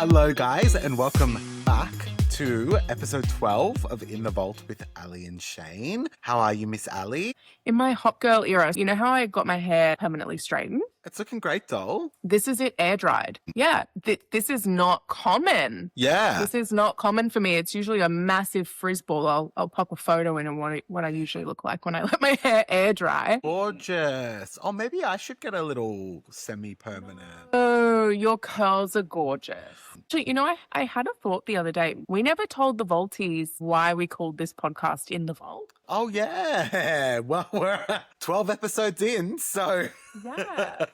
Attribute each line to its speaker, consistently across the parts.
Speaker 1: Hello, guys, and welcome back to episode 12 of In the Vault with Ali and Shane. How are you, Miss Ali?
Speaker 2: In my hot girl era, you know how I got my hair permanently straightened?
Speaker 1: It's looking great, doll.
Speaker 2: This is it air dried. Yeah, this is not common.
Speaker 1: Yeah.
Speaker 2: This is not common for me. It's usually a massive frizz ball. I'll pop a photo in of what I usually look like when I let my hair air dry.
Speaker 1: Gorgeous. Oh, maybe I should get a little semi-permanent.
Speaker 2: Oh, your curls are gorgeous. Actually, you know, I had a thought the other day. We never told the Vaulties why we called this podcast In the Vault.
Speaker 1: Oh, yeah. Well, we're 12 episodes in, so...
Speaker 2: Yeah.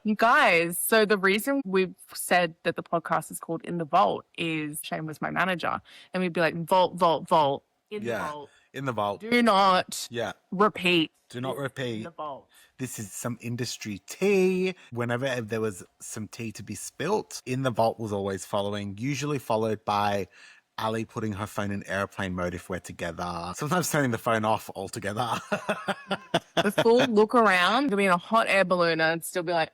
Speaker 2: You guys, so the reason we've said that the podcast is called In the Vault is Shane was my manager. And we'd be like, vault, vault, vault, in the vault.
Speaker 1: In the vault.
Speaker 2: Do not repeat.
Speaker 1: Do not repeat.
Speaker 2: In the vault.
Speaker 1: This is some industry tea. Whenever there was some tea to be spilt, In the Vault was always following, usually followed by Ali putting her phone in airplane mode if we're together. Sometimes turning the phone off altogether.
Speaker 2: The full look around, could be in a hot air balloon and still be like...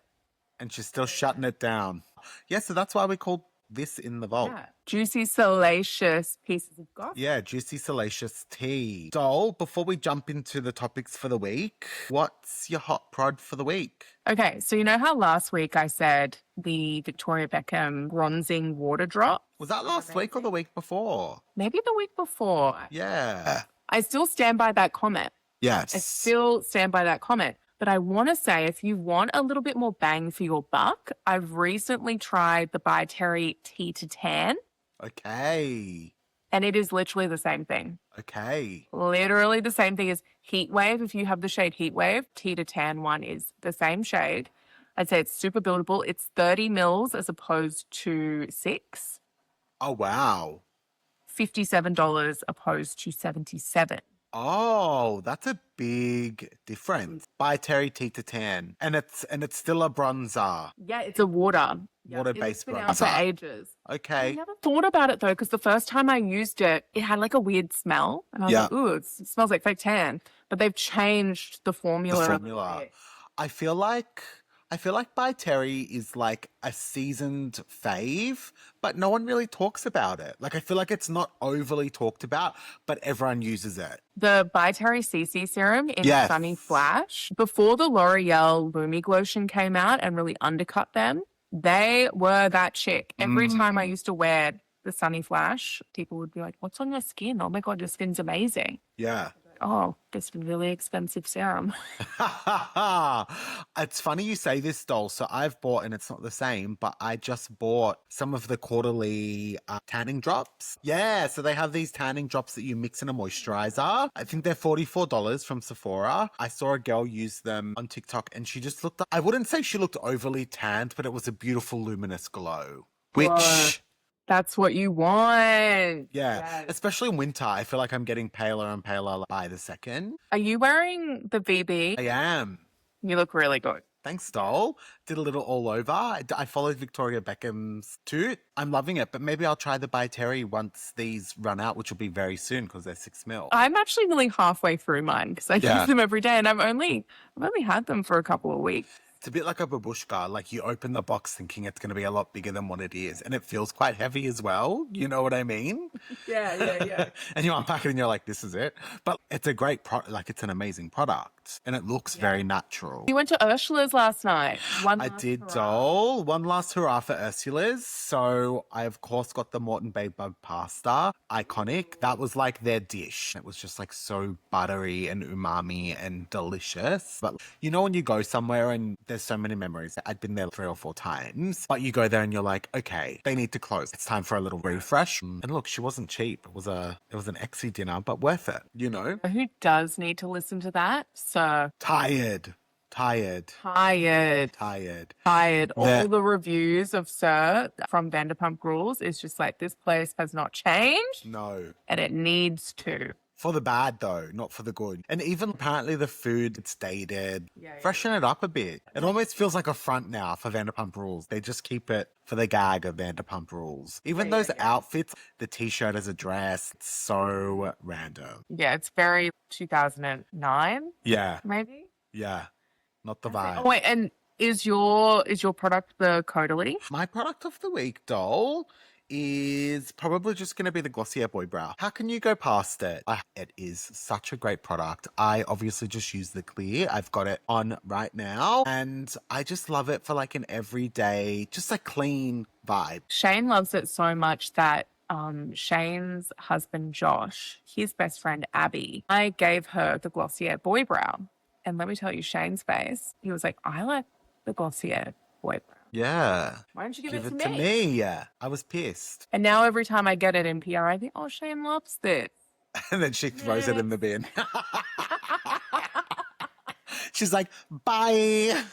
Speaker 1: And she's still shutting it down. Yeah, so that's why we called this In the Vault.
Speaker 2: Yeah. Juicy, salacious pieces of gossip.
Speaker 1: Yeah, juicy, salacious tea. Doll, before we jump into the topics for the week, what's your hot prod for the week?
Speaker 2: Okay, so you know how last week I said the Victoria Beckham bronzing water drop?
Speaker 1: Was that last week or the week before?
Speaker 2: Maybe the week before.
Speaker 1: Yeah.
Speaker 2: I still stand by that comment.
Speaker 1: Yes.
Speaker 2: I still stand by that comment. But I want to say, if you want a little bit more bang for your buck, I've recently tried the By Terry Tea to Tan.
Speaker 1: Okay.
Speaker 2: And it is literally the same thing.
Speaker 1: Okay.
Speaker 2: Literally the same thing as Heat Wave. If you have the shade Heat Wave, Tea to Tan one is the same shade. I'd say it's super buildable. It's 30 mils as opposed to 6.
Speaker 1: Oh, wow.
Speaker 2: $57 opposed to $77.
Speaker 1: Oh, that's a big difference. By Terry Tea to Tan. And it's still a bronzer.
Speaker 2: Yeah, it's a water.
Speaker 1: Water-based
Speaker 2: It's been out for
Speaker 1: bronzer.
Speaker 2: ages.
Speaker 1: Okay.
Speaker 2: I never thought about it though, because the first time I used it, it had like a weird smell. And I was like, ooh, it smells like fake tan. But they've changed the formula.
Speaker 1: I feel like By Terry is like a seasoned fave, but no one really talks about it. Like, I feel like it's not overly talked about, but everyone uses it.
Speaker 2: The By Terry CC serum in Sunny Flash, before the L'Oreal Lumi Lotion came out and really undercut them, they were that chick. Every time I used to wear the Sunny Flash, people would be like, what's on your skin? Oh my God, your skin's amazing.
Speaker 1: Yeah.
Speaker 2: Oh, this really expensive serum.
Speaker 1: It's funny you say this, doll. So I've bought, and it's not the same, but I just bought some of the quarterly tanning drops. Yeah, so they have these tanning drops that you mix in a moisturizer. I think they're $44 from Sephora. I saw a girl use them on TikTok, and she just looked, I wouldn't say she looked overly tanned, but it was a beautiful luminous glow. Which...
Speaker 2: That's what you want.
Speaker 1: Yeah, especially in winter. I feel like I'm getting paler and paler by the second.
Speaker 2: Are you wearing the VB?
Speaker 1: I am.
Speaker 2: You look really good.
Speaker 1: Thanks, doll. Did a little all over. I followed Victoria Beckham's too. I'm loving it, but maybe I'll try the By Terry once these run out, which will be very soon because they're 6 mil.
Speaker 2: I'm actually nearly halfway through mine because I use them every day, and I've only had them for a couple of weeks.
Speaker 1: It's a bit like a babushka. Like, you open the box thinking it's going to be a lot bigger than what it is. And it feels quite heavy as well. You know what I mean?
Speaker 2: Yeah.
Speaker 1: And you unpack it and you're like, this is it. But it's a great product. Like, it's an amazing product. And it looks very natural.
Speaker 2: You went to Ursula's last night.
Speaker 1: I did, doll. One last hurrah for Ursula's. So I, of course, got the Morton Bay Bug Pasta. Iconic. That was like their dish. It was just like so buttery and umami and delicious. But you know when you go somewhere and there's so many memories. I'd been there 3 or 4 times. But you go there and you're like, okay, they need to close. It's time for a little refresh. And look, she wasn't cheap. It was an exy dinner, but worth it, you know?
Speaker 2: Who does need to listen to that? Sir.
Speaker 1: Tired.
Speaker 2: All the reviews of Sir from Vanderpump Rules is just like, this place has not changed.
Speaker 1: No.
Speaker 2: And it needs to.
Speaker 1: For the bad, though, not for the good. And even apparently the food, it's dated. Freshen it up a bit. It almost feels like a front now for Vanderpump Rules. They just keep it for the gag of Vanderpump Rules. Even those outfits, the t-shirt as a dress, it's so random.
Speaker 2: Yeah, it's very 2009.
Speaker 1: Yeah.
Speaker 2: Maybe?
Speaker 1: Yeah. Not the vibe.
Speaker 2: Oh, wait, and Is your product the Caudalie?
Speaker 1: My product of the week, doll, is probably just going to be the Glossier Boy Brow. How can you go past it? It is such a great product. I obviously just use the clear. I've got it on right now and I just love it for like an everyday, just a clean vibe.
Speaker 2: Shane loves it so much that Shane's husband, Josh, his best friend, Abby, I gave her the Glossier Boy Brow. And let me tell you, Shane's face, he was like, I like the Glossier Boy Brow.
Speaker 1: Yeah.
Speaker 2: Why don't you
Speaker 1: give it to me? Yeah. I was pissed.
Speaker 2: And now every time I get it in PR, I think, oh, Shane loves this.
Speaker 1: And then she throws it in the bin. She's like, bye.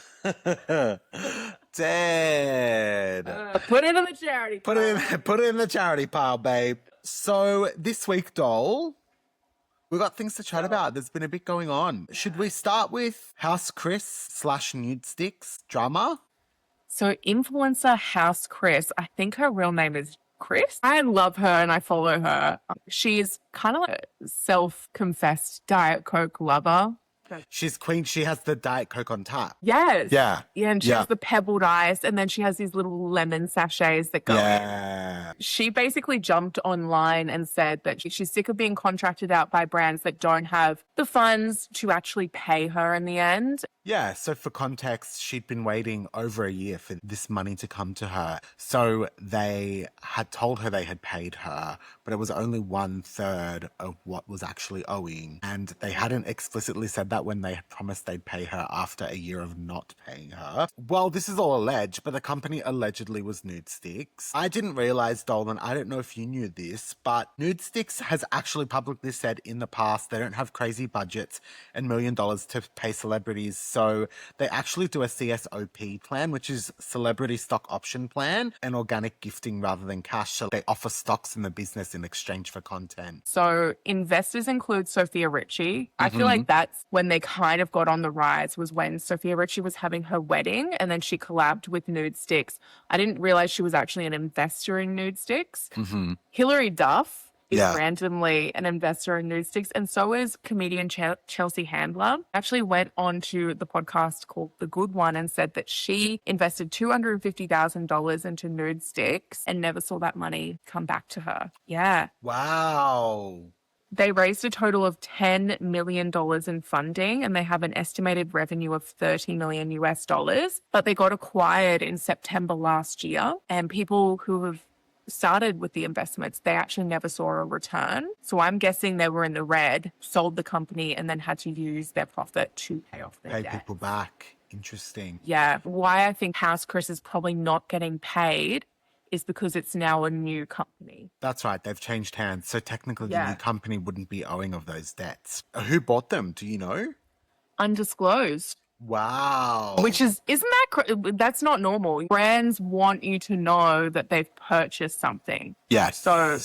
Speaker 1: Dead.
Speaker 2: Put it in the charity pile.
Speaker 1: Put it in the charity pile, babe. So this week, doll, we've got things to chat about. There's been a bit going on. Should we start with Haus Kris / Nudestix drama?
Speaker 2: So influencer Haus Kris, I think her real name is Chris. I love her and I follow her. She's kind of like a self-confessed Diet Coke lover.
Speaker 1: She's queen. She has the Diet Coke on tap.
Speaker 2: Yes.
Speaker 1: Yeah.
Speaker 2: Yeah, and she has the pebbled ice, and then she has these little lemon sachets that go in. She basically jumped online and said that she's sick of being contracted out by brands that don't have the funds to actually pay her in the end.
Speaker 1: Yeah, so for context, she'd been waiting over a year for this money to come to her. So they had told her they had paid her, but it was only 1/3 of what was actually owing. And they hadn't explicitly said that when they had promised they'd pay her after a year of not paying her. Well, this is all alleged, but the company allegedly was Nudestix. I didn't realize, Dolan, I don't know if you knew this, but Nudestix has actually publicly said in the past they don't have crazy budgets and $1 million to pay celebrities. So they actually do a CSOP plan, which is Celebrity Stock Option Plan, and organic gifting rather than cash. So they offer stocks in the business in exchange for content.
Speaker 2: So investors include Sophia Richie. I feel like that's when they kind of got on the rise, was when Sophia Richie was having her wedding and then she collabed with Nudestix. I didn't realize she was actually an investor in Nudestix. Hilary Duff is randomly an investor in Nudestix, and so is comedian Chelsea Handler. Actually went on to the podcast called The Good One and said that she invested $250,000 into Nudestix and never saw that money come back to her. Yeah.
Speaker 1: Wow.
Speaker 2: They raised a total of $10 million in funding, and they have an estimated revenue of $30 million US, but they got acquired in September last year, and people who have started with the investments, they actually never saw a return. So I'm guessing they were in the red, sold the company, and then had to use their profit to pay off their debt.
Speaker 1: Pay people back. Interesting.
Speaker 2: Yeah. Why I think Haus Kris is probably not getting paid is because it's now a new company.
Speaker 1: That's right. They've changed hands. So technically the new company wouldn't be owing of those debts. Who bought them? Do you know?
Speaker 2: Undisclosed.
Speaker 1: Wow.
Speaker 2: Which isn't that, that's not normal. Brands want you to know that they've purchased something.
Speaker 1: Yes.
Speaker 2: So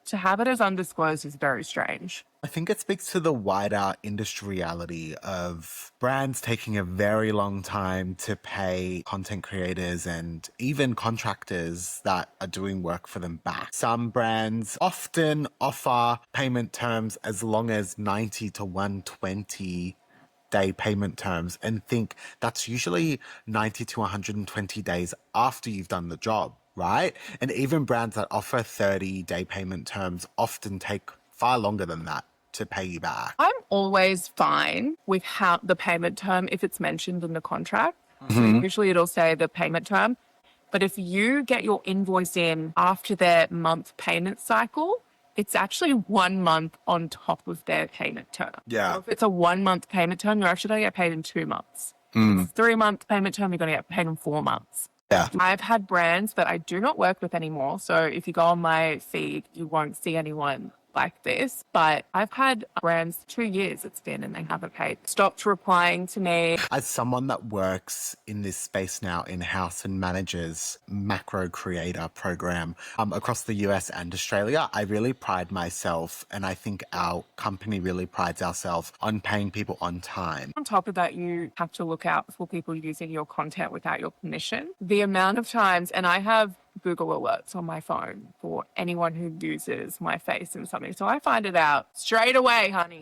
Speaker 2: to have it as undisclosed is very strange.
Speaker 1: I think it speaks to the wider industry reality of brands taking a very long time to pay content creators and even contractors that are doing work for them back. Some brands often offer payment terms as long as 90 to 120 day payment terms, and think that's usually 90 to 120 days after you've done the job, right? And even brands that offer 30-day payment terms often take far longer than that to pay you back.
Speaker 2: I'm always fine with how the payment term if it's mentioned in the contract. So usually it'll say the payment term. But if you get your invoice in after their month payment cycle, it's actually 1 month on top of their payment term.
Speaker 1: Yeah.
Speaker 2: So if it's a 1 month payment term, you're actually going to get paid in 2 months. If it's 3 month payment term, you're going to get paid in 4 months.
Speaker 1: Yeah.
Speaker 2: I've had brands that I do not work with anymore. So if you go on my feed, you won't see anyone like this. But I've had brands 2 years it's been and they haven't paid. Stopped replying to me.
Speaker 1: As someone that works in this space now in-house and manages macro creator program across the US and Australia, I really pride myself, and I think our company really prides ourselves on paying people on time.
Speaker 2: On top of that, you have to look out for people using your content without your permission. The amount of times, and I have Google alerts on my phone for anyone who uses my face in something. So I find it out straight away, honey.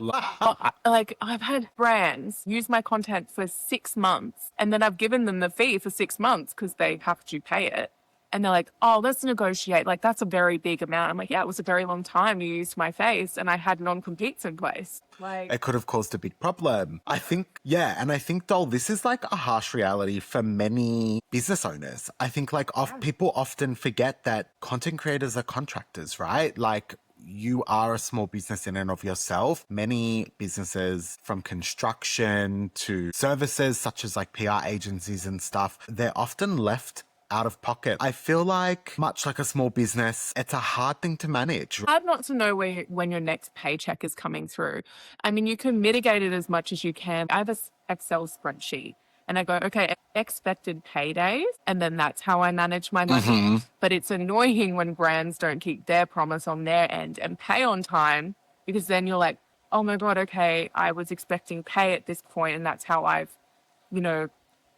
Speaker 2: Like, I've had brands use my content for 6 months, and then I've given them the fee for 6 months because they have to pay it. And they're like, oh, let's negotiate. Like, that's a very big amount. I'm like, yeah, it was a very long time you used my face and I had non-competes in place. Like,
Speaker 1: it could have caused a big problem. I think, and I think, Doll, this is like a harsh reality for many business owners. I think like people often forget that content creators are contractors, right? Like, you are a small business in and of yourself. Many businesses, from construction to services such as like PR agencies and stuff, they're often left out of pocket. I feel like, much like a small business, it's a hard thing to manage.
Speaker 2: Hard not to know when your next paycheck is coming through. I mean, you can mitigate it as much as you can. I have an Excel spreadsheet and I go, okay, expected paydays, and then that's how I manage my money. But it's annoying when brands don't keep their promise on their end and pay on time, because then you're like, oh my God, okay, I was expecting pay at this point and that's how I've,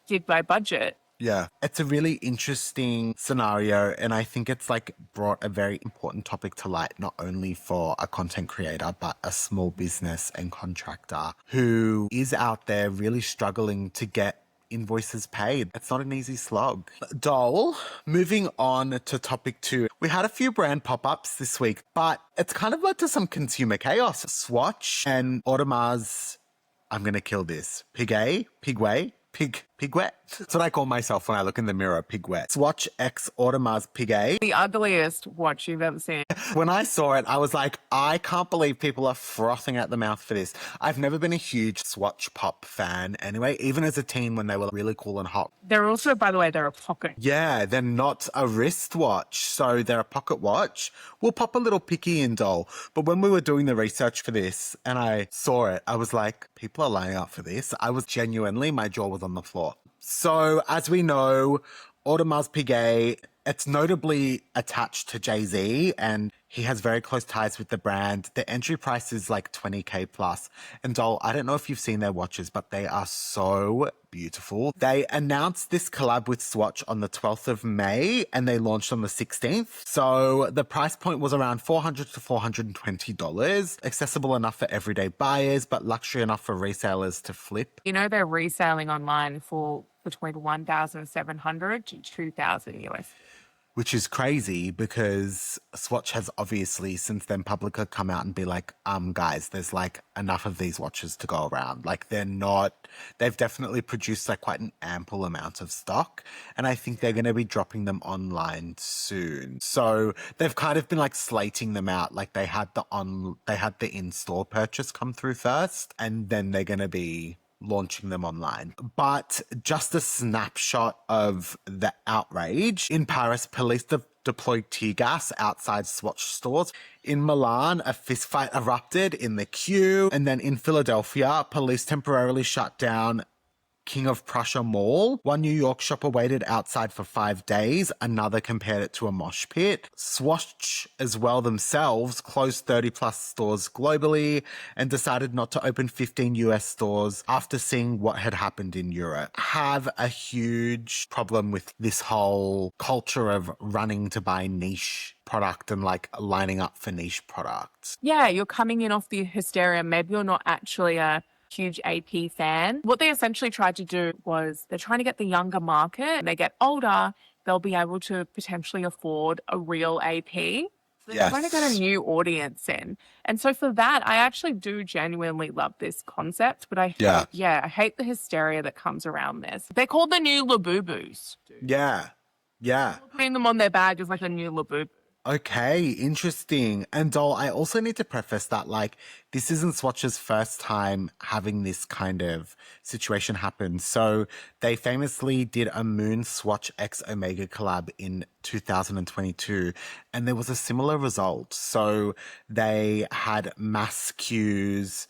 Speaker 2: did my budget.
Speaker 1: Yeah, it's a really interesting scenario, and I think it's like brought a very important topic to light, not only for a content creator, but a small business and contractor who is out there really struggling to get invoices paid. It's not an easy slog. Doll, moving on to topic 2. We had a few brand pop-ups this week, but it's kind of led to some consumer chaos. Swatch and Audemars, I'm going to kill this, Piguet. Piguet. That's what I call myself when I look in the mirror, Piguet. Swatch X Audemars Piguet.
Speaker 2: The ugliest watch you've ever seen.
Speaker 1: When I saw it, I was like, I can't believe people are frothing at the mouth for this. I've never been a huge Swatch pop fan anyway, even as a teen when they were really cool and hot.
Speaker 2: They're also, by the way, they're a pocket.
Speaker 1: Yeah, they're not a wristwatch, so they're a pocket watch. We'll pop a little picky in, Doll. But when we were doing the research for this and I saw it, I was like, people are lining up for this. I was genuinely, my jaw was on the floor. So, as we know, Audemars Piguet, it's notably attached to Jay-Z, and he has very close ties with the brand. The entry price is like $20K plus. And Doll, I don't know if you've seen their watches, but they are so beautiful. They announced this collab with Swatch on the 12th of May, and they launched on the 16th. So the price point was around $400 to $420, accessible enough for everyday buyers, but luxury enough for resellers to flip.
Speaker 2: They're reselling online for between $1,700 to $2,000 US.
Speaker 1: Which is crazy because Swatch has obviously since then publicly come out and be like, guys, there's like enough of these watches to go around. Like they've definitely produced like quite an ample amount of stock, and I think they're going to be dropping them online soon. So they've kind of been like slating them out. Like they had the in-store purchase come through first, and then they're going to be launching them online. But just a snapshot of the outrage. In Paris, police deployed tear gas outside Swatch stores. In Milan, a fistfight erupted in the queue. And then in Philadelphia, police temporarily shut down King of Prussia Mall. One New York shopper waited outside for 5 days. Another compared it to a mosh pit. Swatch as well themselves closed 30 plus stores globally and decided not to open 15 US stores after seeing what had happened in Europe. Have a huge problem with this whole culture of running to buy niche product and like lining up for niche products.
Speaker 2: Yeah, you're coming in off the hysteria. Maybe you're not actually a huge AP fan. What they essentially tried to do was they're trying to get the younger market. When they get older, they'll be able to potentially afford a real AP. So they're trying to get a new audience in. And so for that, I actually do genuinely love this concept, but I hate the hysteria that comes around this. They're called the new Labubus.
Speaker 1: Yeah.
Speaker 2: Putting them on their bag is like a new Labubu.
Speaker 1: Okay, interesting. And Doll, I also need to preface that like this isn't Swatch's first time having this kind of situation happen. So they famously did a Moon Swatch X Omega collab in 2022, and there was a similar result. So they had mass queues.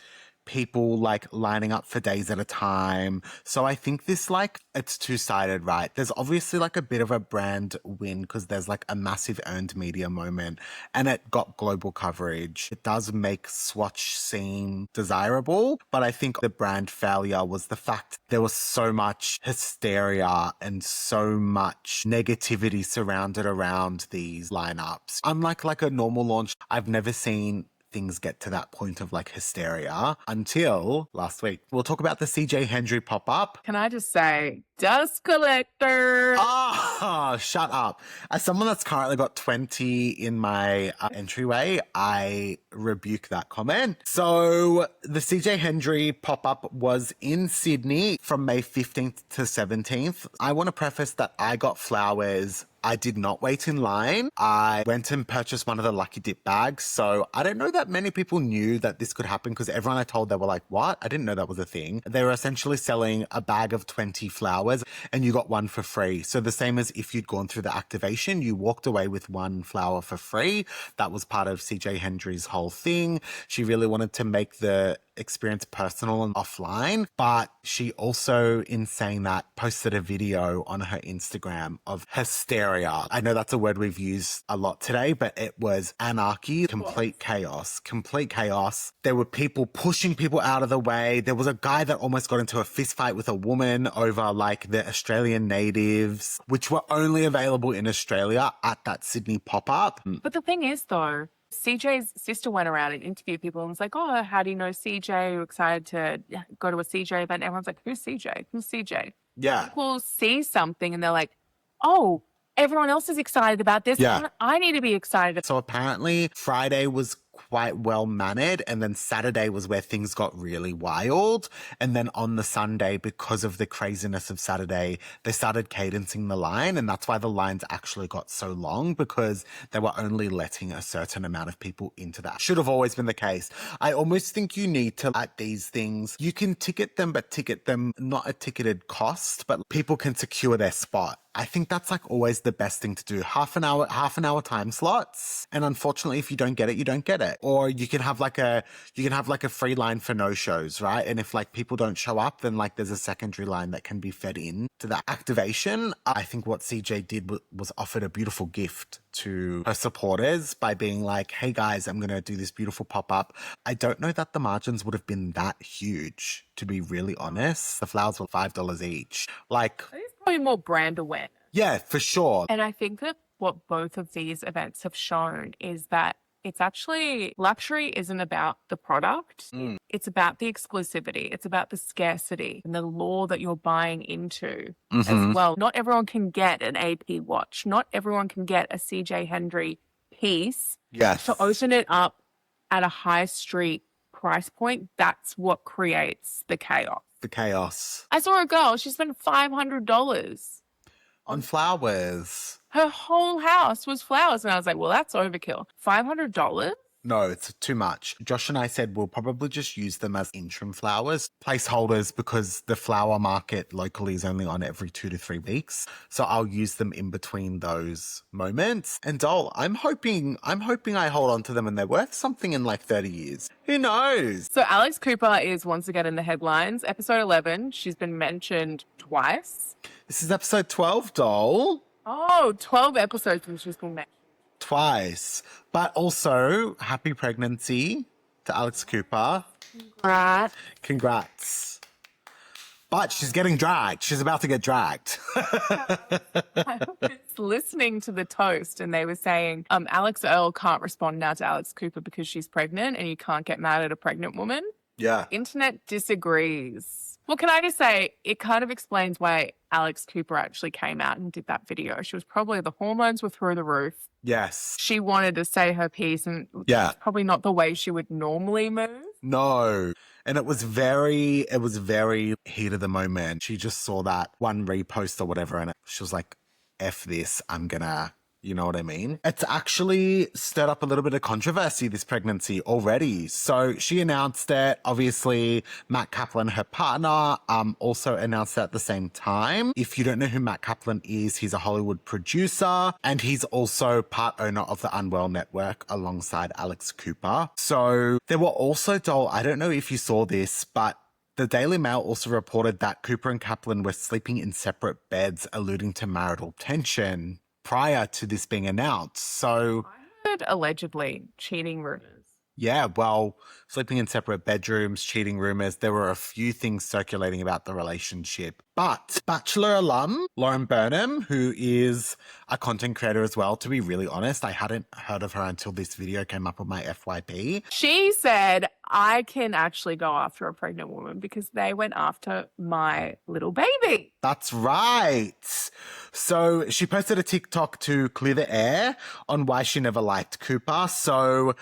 Speaker 1: people like lining up for days at a time. So I think this like, it's two-sided, right? There's obviously like a bit of a brand win because there's like a massive earned media moment and it got global coverage. It does make Swatch seem desirable, but I think the brand failure was the fact there was so much hysteria and so much negativity surrounded around these lineups. Unlike like a normal launch, I've never seen things get to that point of like hysteria until last week. We'll talk about the CJ Hendry pop-up.
Speaker 2: Can I just say, dust collector?
Speaker 1: Ah, shut up. As someone that's currently got 20 in my entryway, I rebuke that comment. So the CJ Hendry pop-up was in Sydney from May 15th to 17th. I want to preface that I got flowers. I did not wait in line. I went and purchased one of the Lucky Dip bags. So I don't know that many people knew that this could happen because everyone I told, they were like, what? I didn't know that was a thing. They were essentially selling a bag of 20 flowers and you got one for free. So the same as if you'd gone through the activation, you walked away with one flower for free. That was part of CJ Hendry's whole thing. She really wanted to make the experience personal and offline, but she also, in saying that, posted a video on her Instagram of hysteria. I know that's a word we've used a lot today, but it was anarchy, complete chaos. There were people pushing people out of the way. There was a guy that almost got into a fist fight with a woman over like the Australian natives, which were only available in Australia at that Sydney pop-up.
Speaker 2: But the thing is though, CJ's sister went around and interviewed people and was like, oh, how do you know CJ? You're excited to go to a CJ event. Everyone's like, who's CJ? Who's CJ?
Speaker 1: Yeah.
Speaker 2: People see something and they're like, oh, everyone else is excited about this.
Speaker 1: Yeah.
Speaker 2: I need to be excited.
Speaker 1: So apparently Friday was quite well mannered and then Saturday was where things got really wild. And then on the Sunday, because of the craziness of Saturday, they started cadencing the line and that's why the lines actually got so long because they were only letting a certain amount of people into that. Should have always been the case. I almost think you need to, at these things, you can ticket them, but ticket them not a ticketed cost, but people can secure their spot. I think that's like always the best thing to do. Half an hour time slots. And unfortunately, if you don't get it, you don't get it. Or you can have like a free line for no shows, right? And if like people don't show up, then like there's a secondary line that can be fed in to that activation. I think what CJ did was offered a beautiful gift to her supporters by being like, hey guys, I'm going to do this beautiful pop-up. I don't know that the margins would have been that huge, to be really honest. The flowers were $5 each. Like,
Speaker 2: It's probably more brand awareness.
Speaker 1: Yeah, for sure.
Speaker 2: And I think that what both of these events have shown is that it's actually, luxury isn't about the product. It's about the exclusivity. It's about the scarcity and the law that you're buying into as well. Not everyone can get an AP watch. Not everyone can get a CJ Hendry piece.
Speaker 1: Yes.
Speaker 2: To open it up at a high street price point, that's what creates the chaos.
Speaker 1: The chaos.
Speaker 2: I saw a girl, she spent $500
Speaker 1: on flowers.
Speaker 2: Her whole house was flowers. And I was like, well, that's overkill. $500?
Speaker 1: No, it's too much. Josh and I said we'll probably just use them as interim flowers, placeholders, because the flower market locally is only on every 2 to 3 weeks. So I'll use them in between those moments. And Dole, I'm hoping I hold on to them and they're worth something in like 30 years. Who knows?
Speaker 2: So Alex Cooper is once again in the headlines. Episode 11, she's been mentioned twice.
Speaker 1: This is episode 12, Dole.
Speaker 2: Oh, 12 episodes and she's been mentioned.
Speaker 1: Twice. But also, happy pregnancy to Alex Cooper. Congrats. But she's getting dragged. She's about to get dragged.
Speaker 2: I was listening to the toast and they were saying Alex Earl can't respond now to Alex Cooper because she's pregnant and you can't get mad at a pregnant woman.
Speaker 1: Yeah.
Speaker 2: Internet disagrees. Well, can I just say, it kind of explains why Alex Cooper actually came out and did that video. She was probably, the hormones were through the roof.
Speaker 1: Yes.
Speaker 2: She wanted to say her piece and
Speaker 1: yeah,
Speaker 2: probably not the way she would normally move.
Speaker 1: No. And it was very heat of the moment. She just saw that one repost or whatever and she was like, F this, I'm gonna You know what I mean? It's actually stirred up a little bit of controversy, this pregnancy, already. So she announced it. Obviously, Matt Kaplan, her partner, also announced it at the same time. If you don't know who Matt Kaplan is, he's a Hollywood producer, and he's also part owner of the Unwell Network alongside Alex Cooper. So there were also, Doll, I don't know if you saw this, but the Daily Mail also reported that Cooper and Kaplan were sleeping in separate beds, alluding to marital tension prior to this being announced. So
Speaker 2: I heard allegedly cheating rumors.
Speaker 1: Yeah, well, sleeping in separate bedrooms, cheating rumors, there were a few things circulating about the relationship. But Bachelor alum Lauren Burnham, who is a content creator as well, to be really honest, I hadn't heard of her until this video came up on my FYP.
Speaker 2: She said, I can actually go after a pregnant woman because they went after my little baby.
Speaker 1: That's right. So she posted a TikTok to clear the air on why she never liked Cooper. So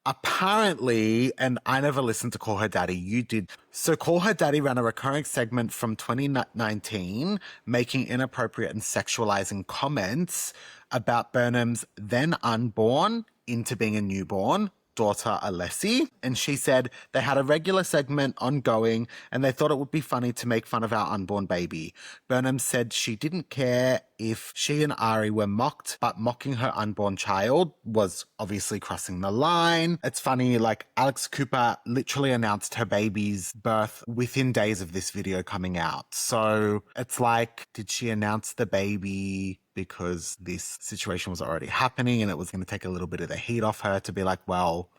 Speaker 1: apparently, and I never listened to Call Her Daddy, you did. So Call Her Daddy ran a recurring segment from 2019, making inappropriate and sexualizing comments about Burnham's then unborn into being a newborn daughter, Alessi. And she said they had a regular segment ongoing and they thought it would be funny to make fun of our unborn baby. Burnham said she didn't care if she and Ari were mocked, but mocking her unborn child was obviously crossing the line. It's funny, like Alex Cooper literally announced her baby's birth within days of this video coming out. So it's like, did she announce the baby because this situation was already happening and it was going to take a little bit of the heat off her to be like, well,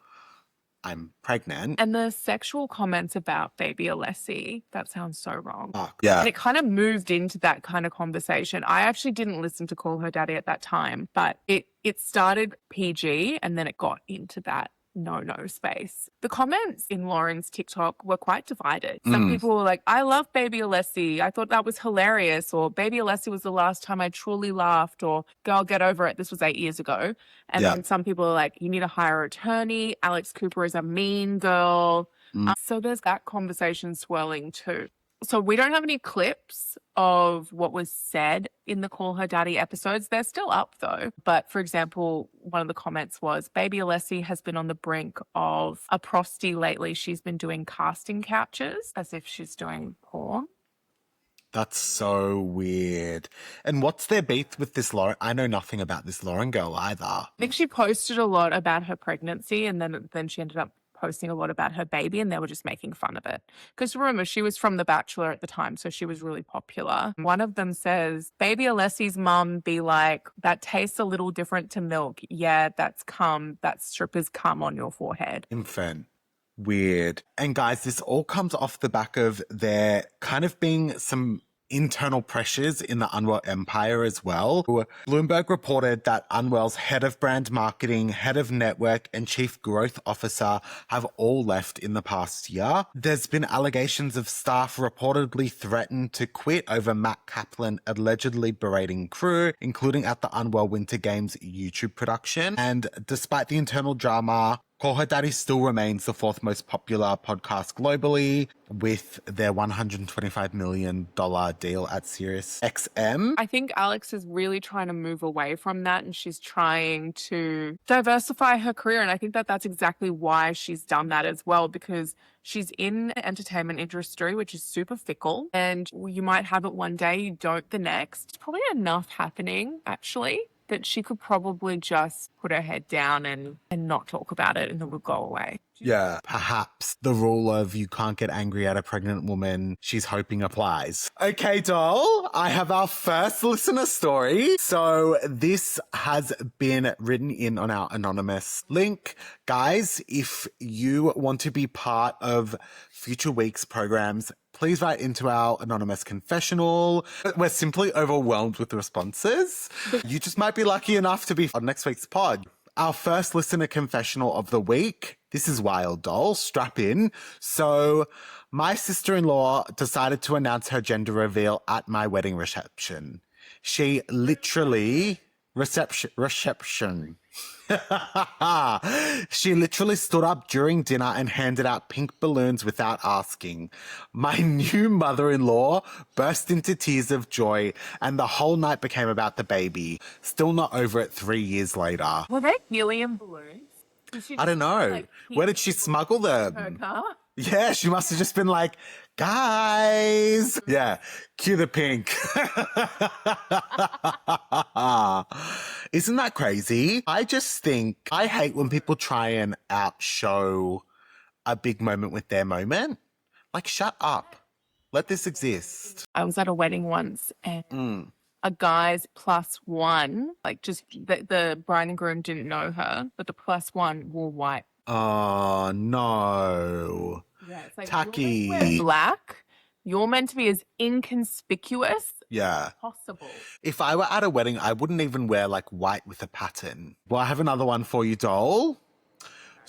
Speaker 1: I'm pregnant?
Speaker 2: And the sexual comments about baby Alessi, that sounds so wrong.
Speaker 1: Yeah.
Speaker 2: And it kind of moved into that kind of conversation. I actually didn't listen to Call Her Daddy at that time, but it started PG and then it got into that no space. The comments in Lauren's TikTok were quite divided. Some people were like, I love baby Alessi. I thought that was hilarious. Or baby Alessi was the last time I truly laughed. Or girl, get over it. This was 8 years ago. And then some people are like, you need to hire an attorney. Alex Cooper is a mean girl. So there's that conversation swirling too. So we don't have any clips of what was said in the Call Her Daddy episodes. They're still up though. But for example, one of the comments was, baby Alessi has been on the brink of a prosty lately. She's been doing casting couches as if she's doing porn.
Speaker 1: That's so weird. And what's their beef with this Lauren? I know nothing about this Lauren girl either.
Speaker 2: I think she posted a lot about her pregnancy and then she ended up posting a lot about her baby and they were just making fun of it. Because remember, she was from The Bachelor at the time, so she was really popular. One of them says, baby Alessi's mum be like, that tastes a little different to milk. Yeah, that's strippers cum on your forehead.
Speaker 1: Infant. Weird. And guys, this all comes off the back of there kind of being some internal pressures in the Unwell empire as well. Bloomberg reported that Unwell's head of brand marketing, head of network, and chief growth officer have all left in the past year. There's been allegations of staff reportedly threatened to quit over Matt Kaplan allegedly berating crew, including at the Unwell Winter Games YouTube production. And despite the internal drama, Call Her Daddy still remains the fourth most popular podcast globally with their $125 million deal at Sirius XM.
Speaker 2: I think Alex is really trying to move away from that and she's trying to diversify her career. And I think that that's exactly why she's done that as well, because she's in the entertainment industry, which is super fickle. And you might have it one day, you don't the next. It's probably enough happening, actually, that she could probably just put her head down and not talk about it and it would go away.
Speaker 1: Yeah, perhaps the rule of you can't get angry at a pregnant woman she's hoping applies. Okay, doll, I have our first listener story. So this has been written in on our anonymous link. Guys, if you want to be part of future week's programs, please write into our anonymous confessional. We're simply overwhelmed with the responses. You just might be lucky enough to be on next week's pod. Our first listener confessional of the week. This is wild, doll. Strap in. So my sister-in-law decided to announce her gender reveal at my wedding reception. She literally reception. She literally stood up during dinner and handed out pink balloons without asking. My new mother-in-law burst into tears of joy, and the whole night became about the baby. Still not over it 3 years later.
Speaker 2: Were they helium balloons?
Speaker 1: I don't know.
Speaker 2: Like,
Speaker 1: where did she smuggle
Speaker 2: her
Speaker 1: them?
Speaker 2: car?
Speaker 1: Yeah, she must have just been like, guys. Yeah, cue the pink. Isn't that crazy? I just think, I hate when people try and outshow a big moment with their moment. Like, shut up. Let this exist.
Speaker 2: I was at a wedding once and a guy's plus one, like just the bride and groom didn't know her, but the plus one wore white.
Speaker 1: Oh, no.
Speaker 2: Yeah, it's like
Speaker 1: Tacky.
Speaker 2: wear black. You're meant to be as inconspicuous
Speaker 1: Yeah.
Speaker 2: as possible.
Speaker 1: If I were at a wedding, I wouldn't even wear like white with a pattern. Well, I have another one for you, doll.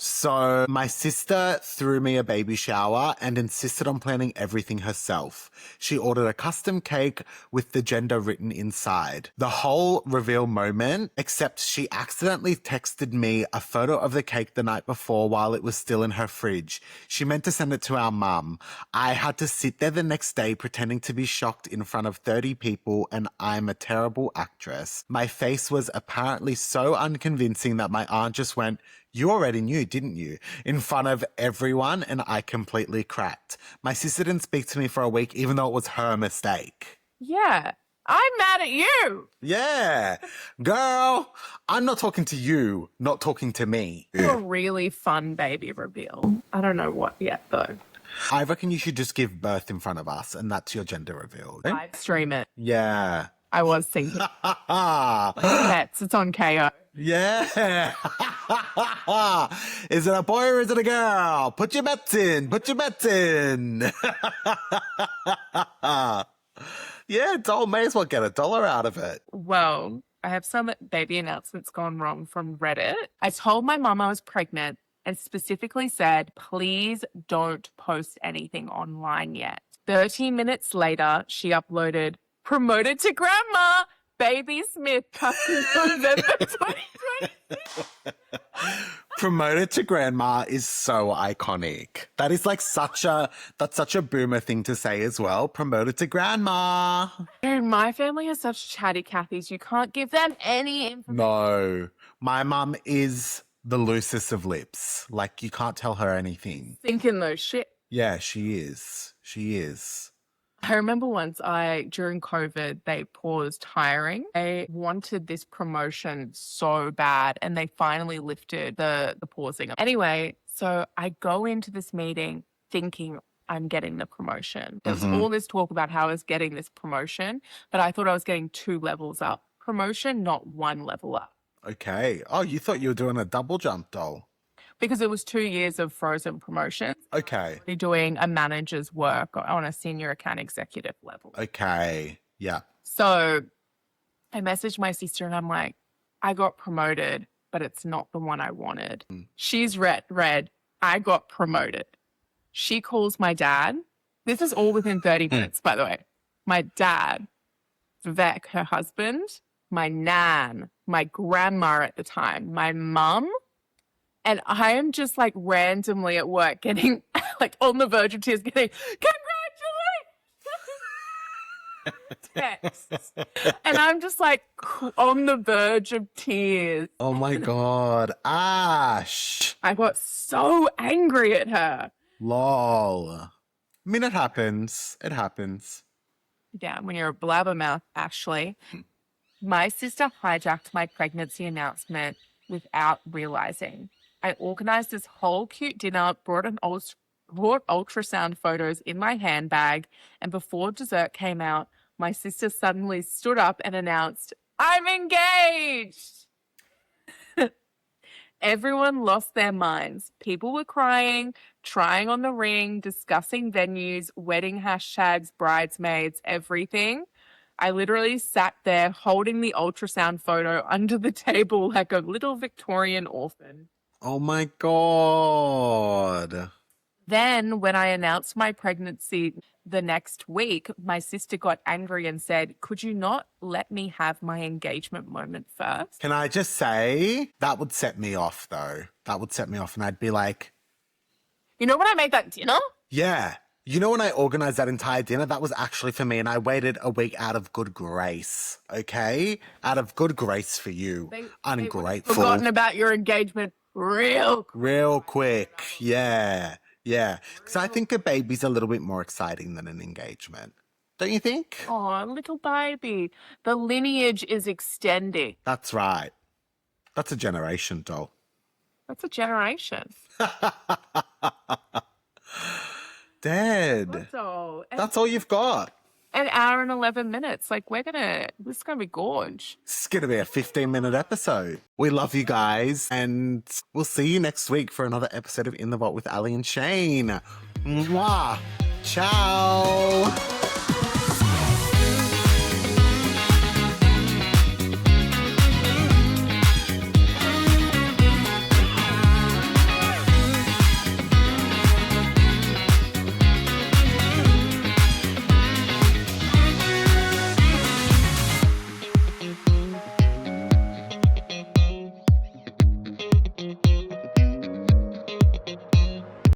Speaker 1: So my sister threw me a baby shower and insisted on planning everything herself. She ordered a custom cake with the gender written inside. The whole reveal moment, except she accidentally texted me a photo of the cake the night before while it was still in her fridge. She meant to send it to our mum. I had to sit there the next day pretending to be shocked in front of 30 people, and I'm a terrible actress. My face was apparently so unconvincing that my aunt just went, "You already knew, didn't you?" in front of everyone, and I completely cracked. My sister didn't speak to me for a week, even though it was her mistake.
Speaker 2: Yeah, I'm mad at you.
Speaker 1: Yeah. Girl, I'm not talking to you, not talking to me.
Speaker 2: A really fun baby reveal. I don't know what yet, though.
Speaker 1: I reckon you should just give birth in front of us, and that's your gender reveal.
Speaker 2: Live stream it.
Speaker 1: Yeah.
Speaker 2: I was thinking. Pets, it's on KO.
Speaker 1: Yeah. Is it a boy or is it a girl? Put your bets in. Put your bets in. Yeah, doll may as well get $1 out of it.
Speaker 2: Well, I have some baby announcements gone wrong from Reddit. I told my mum I was pregnant and specifically said, please don't post anything online yet. 30 minutes later, she uploaded, promoted to grandma, Baby Smith, coming November 2026.
Speaker 1: Promoted to grandma is so iconic. That is like such a boomer thing to say as well. Promoted to grandma.
Speaker 2: Dude, my family has such chatty Cathys. You can't give them any information.
Speaker 1: No. My mum is the loosest of lips. Like, you can't tell her anything.
Speaker 2: Thinking those shit.
Speaker 1: Yeah, she is. She is.
Speaker 2: I remember once during COVID, they paused hiring. They wanted this promotion so bad and they finally lifted the pausing. Anyway, so I go into this meeting thinking I'm getting the promotion. There was all this talk about how I was getting this promotion, but I thought I was getting 2 levels up promotion, not 1 level up.
Speaker 1: Okay. Oh, you thought you were doing a double jump, doll.
Speaker 2: Because it was 2 years of frozen promotions.
Speaker 1: Okay.
Speaker 2: They're doing a manager's work on a senior account executive level.
Speaker 1: Okay. Yeah.
Speaker 2: So I messaged my sister and I'm like, I got promoted, but it's not the one I wanted. She's read, I got promoted. She calls my dad. This is all within 30 minutes, by the way. My dad, Vivek, her husband, my nan, my grandma at the time, my mum. And I am just like randomly at work getting like on the verge of tears, getting congratulations texts. And I'm just like on the verge of tears.
Speaker 1: Oh my God. Ash.
Speaker 2: I got so angry at her.
Speaker 1: Lol. I mean, it happens. It happens.
Speaker 2: Yeah, when you're a blabbermouth, Ashley. My sister hijacked my pregnancy announcement without realizing. I organized this whole cute dinner, brought ultrasound photos in my handbag, and before dessert came out, my sister suddenly stood up and announced, I'm engaged! Everyone lost their minds. People were crying, trying on the ring, discussing venues, wedding hashtags, bridesmaids, everything. I literally sat there holding the ultrasound photo under the table like a little Victorian orphan.
Speaker 1: Oh my God.
Speaker 2: Then when I announced my pregnancy the next week, my sister got angry and said, could you not let me have my engagement moment first?
Speaker 1: Can I just say, that would set me off though. That would set me off and I'd be like,
Speaker 2: you know when I made that dinner?
Speaker 1: yeah. You know when I organized that entire dinner, that was actually for me and I waited a week out of good grace, okay? Out of good grace for you. Ungrateful.
Speaker 2: Forgotten about your engagement real
Speaker 1: quick. Yeah. Yeah. Because I think a baby's a little bit more exciting than an engagement. Don't you think?
Speaker 2: Oh, little baby. The lineage is extending.
Speaker 1: That's right. That's a generation, doll.
Speaker 2: That's a generation.
Speaker 1: Dead. That's all you've got.
Speaker 2: An hour and 11 minutes. Like, this is going to be gorge.
Speaker 1: This is going to be a 15-minute episode. We love you guys, and we'll see you next week for another episode of In the Vault with Ali and Shane. Mwah. Ciao.